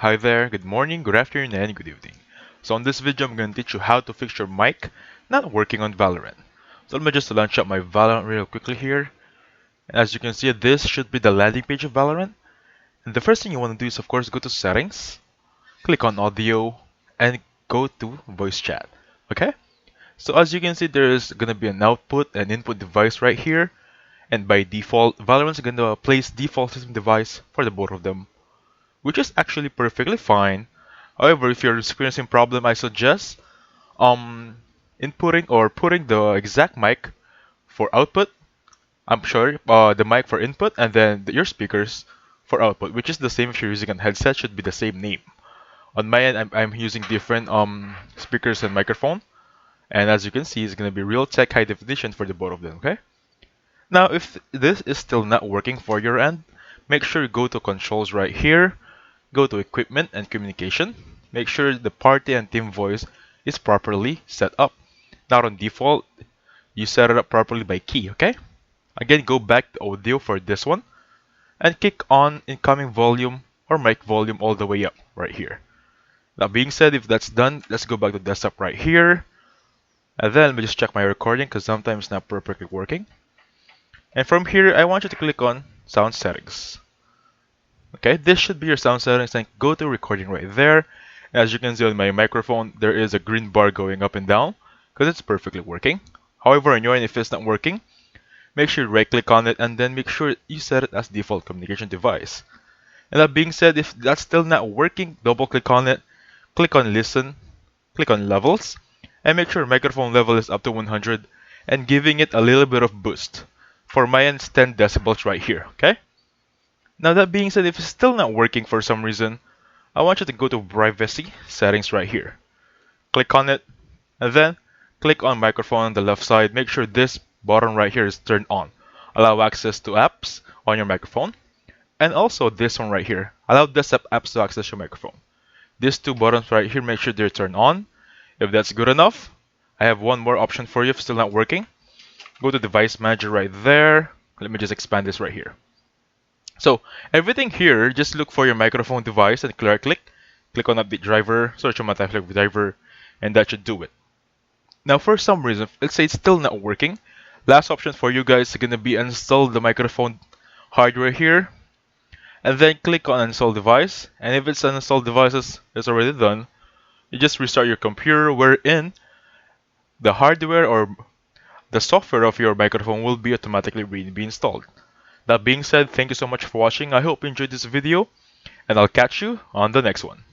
Hi there, good morning, good afternoon, and good evening. So on this video, I'm going to teach you how to fix your mic not working on Valorant. So let me just launch up my Valorant real quickly here. As you can see, this should be the landing page of Valorant. And the first thing you want to do is, of course, go to Settings, click on Audio, and go to Voice Chat. Okay? So as you can see, there is going to be an output and input device right here. And by default, Valorant's going to place default system device for the both of them, which is actually perfectly fine. However, if you're experiencing problem, I suggest inputting or putting the exact mic for output. I'm sure the mic for input and then your speakers for output, which is the same if you're using a headset, should be the same name. On my end, I'm using different speakers and microphone, and as you can see, it's gonna be Realtek high definition for the both of them. Okay. Now, if this is still not working for your end, make sure you go to controls right here. Go to Equipment and Communication. Make sure the party and team voice is properly set up. Not on default, you set it up properly by key, okay? Again, go back to audio for this one and click on incoming volume or mic volume all the way up right here. That being said, if that's done, let's go back to desktop right here. And then let me just check my recording because sometimes it's not perfectly working. And from here, I want you to click on Sound Settings. Okay, this should be your sound settings and go to recording right there. As you can see on my microphone, there is a green bar going up and down because it's perfectly working. However, on your end, if it's not working, make sure you right click on it and then make sure you set it as default communication device. And that being said, if that's still not working, double click on it, click on listen, click on levels, and make sure microphone level is up to 100 and giving it a little bit of boost. For my end, it's 10 decibels right here, okay? Now that being said, if it's still not working for some reason, I want you to go to privacy settings right here. Click on it, and then click on microphone on the left side. Make sure this button right here is turned on. Allow access to apps on your microphone. And also this one right here. Allow desktop apps to access your microphone. These two buttons right here, make sure they're turned on. If that's good enough, I have one more option for you if it's still not working. Go to device manager right there. Let me just expand this right here. So everything here, just look for your microphone device and click on update driver, search on multi-click driver, and that should do it. Now for some reason, let's say it's still not working, last option for you guys is going to be install the microphone hardware here, and then click on install device, and if it's uninstalled devices, it's already done. You just restart your computer wherein the hardware or the software of your microphone will be automatically be installed. That being said, thank you so much for watching. I hope you enjoyed this video, and I'll catch you on the next one.